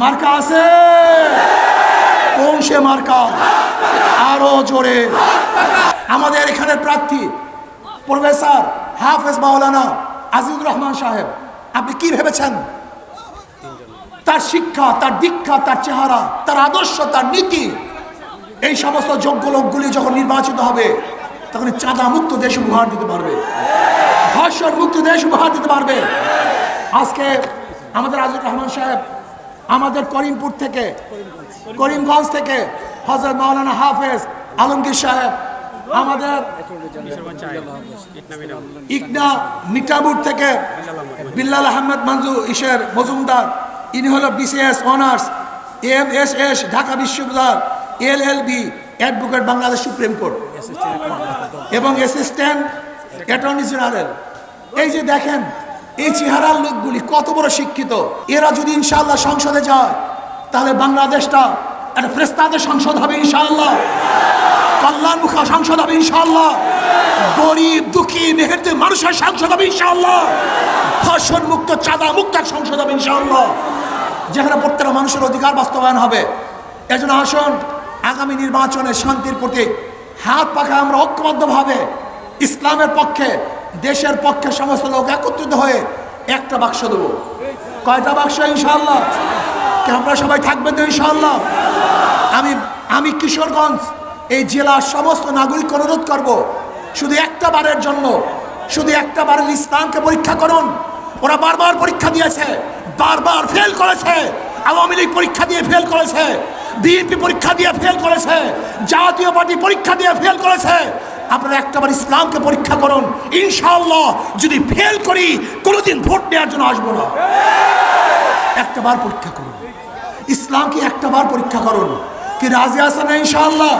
মার্কা আছে কোন সে মার্কা আরো জোরে আমাদের এখানের প্রার্থী প্রফেসর হাফেজ মাওলানা আজিজুর রহমান সাহেব, আপনি কি ভেবেছেন তার শিক্ষা, তার দীক্ষা, তার চেহারা, তার আদর্শ, তার নীতি, এই সমস্ত যোগ্য লোকগুলি যখন নির্বাচিত হবে তখন চাঁদা মুক্ত দেশ উপহার দিতে পারবে, ধর্ষণ মুক্ত দেশ উপহার দিতে পারবে। আজকে আমাদের আজিজুর রহমান সাহেব আমাদের করিমপুর থেকে, করিমগঞ্জ থেকে হযরত মাওলানা হাফেজ আলমগীর সাহেব, আমাদের ইকনা মিঠাপুর থেকে বিল্লাল আহমেদ মজুমদার, ইনি হলো বিসিএস অনার্স এমএসএস ঢাকা বিশ্ববিদ্যালয় LLB advocate Bangladesh supreme court এবং অ্যাসিস্ট্যান্ট অ্যাটর্নি জেনারেল। এই যে দেখেন এই চেহারার লোকগুলি কত বড় শিক্ষিত, এরা যদি ইনশাআল্লাহ সংসদে যায় তাহলে বাংলাদেশটা একটা ফেরেশতাদের সংসদ হবে ইনশাআল্লাহ, কল্যাণমুখী সংসদ হবে ইনশাআল্লাহ, গরিব দুঃখী মেহনতি মানুষের সংসদ হবে ইনশাআল্লাহ, ধর্ষণ মুক্ত চাঁদা মুক্ত সংসদ হবে ইনশাআল্লাহ, যেখানে প্রত্যেকটা মানুষের অধিকার বাস্তবায়ন হবে। এজন্য আসুন আগামী নির্বাচনে শান্তির প্রতীক হাত পাখা আমরা ঐক্যবদ্ধভাবে ইসলামের পক্ষে, দেশের পক্ষে সমস্ত লোক একত্রিত হয়ে একটা বাক্স দেব। কয়টা বাক্স ইনশাআল্লাহ? আপনারা সবাই থাকবেন তো ইনশাআল্লাহ? আমি কিশোরগঞ্জ এই জেলার সমস্ত নাগরিক অনুরোধ করব, শুধু একটা বারের জন্য, শুধু একটা বারের ইসলামকে পরীক্ষা করুন। ওরা বারবার পরীক্ষা দিয়েছে, বারবার ফেল করেছে, আওয়ামী লীগ পরীক্ষা দিয়ে ফেল করেছে, বিএনপি পরীক্ষা দিয়ে ফেল করেছে, জাতীয় পার্টি পরীক্ষা দিয়ে ফেল করেছে। আপনারা একটাবার ইসলামকে পরীক্ষা করুন, ইনশাআল্লাহ যদি ফেল করি কোনোদিন ভোট নেওয়ার জন্য আসবো না। একটাবার পরীক্ষা করুন, ইসলামকে একটাবার পরীক্ষা করুন। কি রাজি আছেন ইনশাআল্লাহ?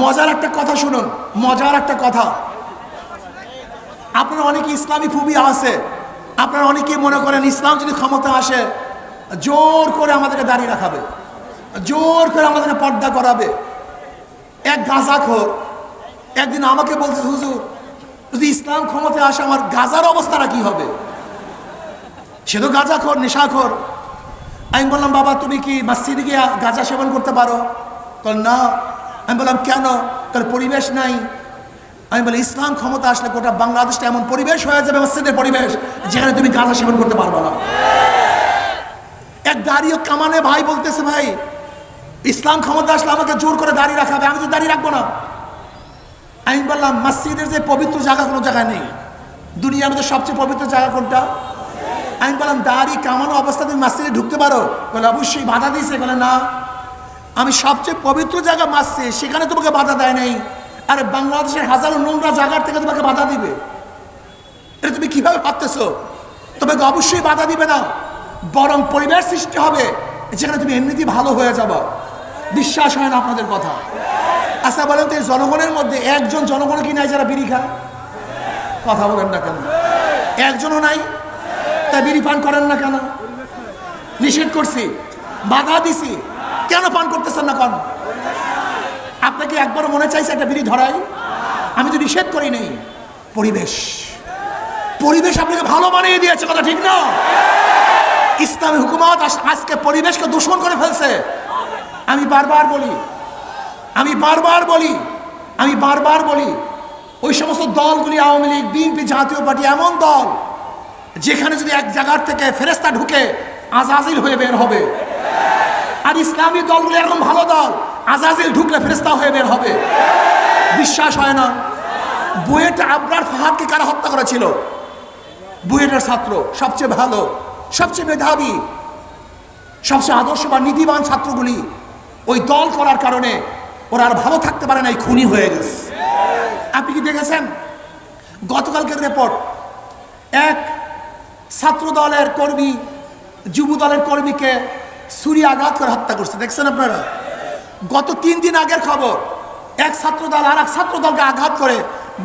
মজার একটা কথা শুনুন, মজার একটা কথা। আপনারা অনেকে ইসলামী ফোবিয়া আছে, আপনারা অনেকেই মনে করেন ইসলাম যদি ক্ষমতা আসে জোর করে আমাদেরকে দাঁড়িয়ে রাখাবে, জোর করে আমাদেরকে পর্দা করাবে। এক গাঁজাখোর একদিন আমাকে বলছে, হুজুর যদি ইসলাম ক্ষমতায় আসে আমার গাঁজার অবস্থাটা কি হবে? সে তো গাঁজাখোর, নেশাখোর। আমি বললাম, বাবা তুমি কি মসজিদে গিয়ে গাঁজা সেবন করতে পারো? বল না। আমি বললাম কেন? তার পরিবেশ নাই। আমি বলি ইসলাম ক্ষমতা আসলে গোটা বাংলাদেশটা এমন পরিবেশ হয়ে যাবে, মসজিদের পরিবেশ, যেখানে তুমি গাঁজা সেবন করতে পারবে না। এক দাঁড়িয়ে কামানে ভাই বলতেছে, ভাই ইসলাম ক্ষমতা আসলে আমাকে জোর করে দাঁড়িয়ে রাখাবে, আমি তো দাঁড়িয়ে রাখবো না। আমি বললাম মসজিদের যে পবিত্র জায়গা কোনো জায়গায় নেই, দুনিয়ার মধ্যে সবচেয়ে পবিত্র জায়গা কোনটা? আমি বললাম দাড়ি কামানো অবস্থা তুমি মসজিদে ঢুকতে পারো? বলে অবশ্যই। বাধা দিয়েছে? বলে না, আমি সবচেয়ে পবিত্র জায়গা মসজিদ, সেখানে তোমাকে বাধা দেয় নাই, আরে বাংলাদেশের হাজারো নোংরা জায়গার থেকে তোমাকে বাধা দিবে? এটা তুমি কিভাবে ভাবতেছো? তোমাকে অবশ্যই বাধা দিবে না, বরং পরিবেশ সৃষ্টি হবে যেখানে তুমি এমনিতেই ভালো হয়ে যাবে। বিশ্বাস হয় না আপনাদের কথা? আচ্ছা বলেন তো, এই জনগণের মধ্যে একজন জনগণ কি নাই যারা বিড়ি খায়? কথা বলেন না কেন? একজনও নাই, তাই বিড়ি পান করেন না কেন? নিষেধ করছি, বাধা দিছি, কেন পান করতেছেন না? কেন? আপনাকে একবারও মনে চাইছে একটা বিড়ি ধরাই? আমি তো নিষেধ করি নেই। পরিবেশ, পরিবেশ আপনাকে ভালো বানিয়ে দিয়েছে, কথা ঠিক না? ইসলামী হুকুমত আজকে পরিবেশকে দূষণ করে ফেলছে। আমি বারবার বলি ওই সমস্ত দলগুলি, আওয়ামী লীগ, বিএনপি, জাতীয় পার্টি এমন দল যেখানে যদি এক জায়গার থেকে ফেরেশতা ঢুকে আজাজিল হয়ে বের হবে। আর ইসলামী দলগুলি এরকম ভালো দল, আজাজিল ঢুকলে ফেরেশতা হয়ে বের হবে। বিশ্বাস হয় না? বুয়েটে আবরার ফাহাদকে কারা হত্যা করেছিল? বুয়েটের ছাত্র, সবচেয়ে ভালো, সবচেয়ে মেধাবী, সবচেয়ে আদর্শ বা নীতিবান ছাত্রগুলি ওই দল করার কারণে ওরা আর ভালো থাকতে পারে না, খুনি হয়ে গেছে। আপনি কি দেখেছেন গতকালকের রিপোর্ট? এক ছাত্র দলের কর্মী যুব দলের কর্মীকে ছুরি আঘাত করে হত্যা করছে, দেখছেন আপনারা? গত 3 দিন আগের খবর, এক ছাত্র দল আর এক ছাত্র দলকে আঘাত করে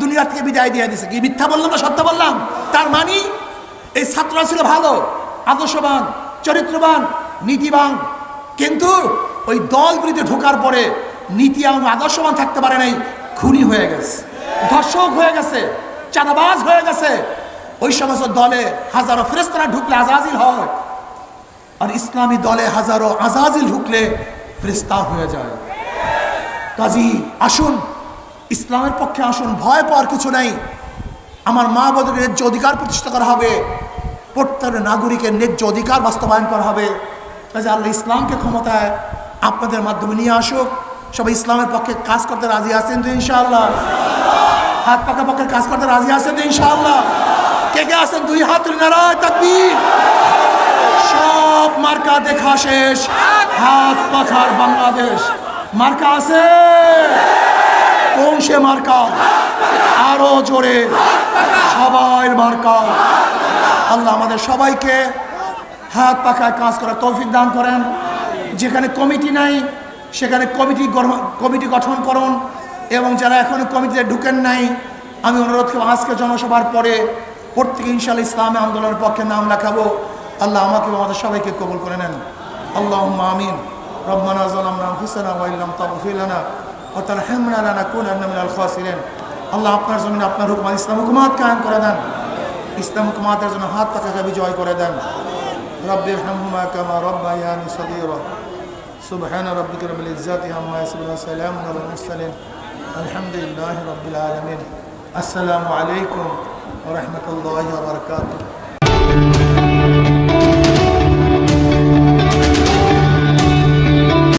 দুনিয়া থেকে বিদায় দিয়ে দিয়েছে। কি মিথ্যা বললাম না সত্য বললাম? তার মানে এই ছাত্ররা ছিল ভালো, আদর্শবান, চরিত্রবান, নীতিবান, কিন্তু ওই দলগুলিতে ঢোকার পরে নীতি এবং আদর্শবান থাকতে পারে নাই, খুনি হয়ে গেছে, ধর্ষক হয়ে গেছে, চাঁদাবাজ হয়ে গেছে। ওই সমস্ত দলে হাজারো ফেরেশতারা ঢুকলে আজাজিল হয়। আর ইসলামী দলে হাজারো আজাজিল ঢুকলে ফেরেশতা হয়ে যায়। কাজী আসুন, ইসলামের পক্ষে আসুন, ভয় পাওয়ার কিছু নাই। আমার মা বোনদের ন্যায্য অধিকার প্রতিষ্ঠা করা হবে, প্রত্যেক নাগরিকের ন্যায্য অধিকার বাস্তবায়ন করা হবে। কাজে আল্লাহ ইসলামকে ক্ষমতায় আপনাদের মাধ্যমে নিয়ে আসুক। সবাই ইসলামের পক্ষে কাজ করতে রাজি আছেন তো ইনশাআল্লাহ? হাত পাকা পক্ষে কাজ করতে রাজি আছেন তো ইনশাআল্লাহ? কে কে আছেন? দুই হাত তুলে নারায়ে তাকবীর। সব মার্কা দেখা শেষ, হাত পাখার বাংলাদেশ মার্কা আছে। কোন সে মার্কা? আরো জোরে, সবাই মার্কা। আল্লাহ আমাদের সবাইকে হাত পাখায় কাজ করার তৌফিক দান করেন। যেখানে কমিটি নাই সেখানে কমিটি গঠন করুন, এবং যারা এখনো কমিটিতে ঢুকেন নাই, আমি অনুরোধ করব আজকে জনসভার পরে প্রত্যেকে ইনশাআল্লাহ ইসলামী আন্দোলনের পক্ষে নাম লেখাবো। আল্লাহ আমাকে আমাদের সবাইকে কবুল করে নেন। আল্লাহুম্মা আমিন। রব্বানা যালামনা আনফুসানা ওয়া ইল্লাম তাগফির লানা ওয়া তারহামনা লানাকুনান্না মিনাল খাসিরিন। আল্লাহ আপনার জমিনে আপনার হুকুম ইসলাম হুকুমাত কায়েম করে দেন। ইসলাম হুকুমাতের জন্য হাত পাখাকে বিজয় করে দেন। রব্বিরহামহুমা কামা রাব্বায়ানি সগীরা। সুবহান রাব্বিকা রাব্বিল ইজ্জাতি আম্মা ইয়াসিফুন ওয়া সালামুন আলাল মুরসালিন আলহামদুলিল্লাহি রাব্বিল আলামিন। আসসালামু আলাইকুম ওয়া রাহমাতুল্লাহি ওয়া বারাকাতুহু।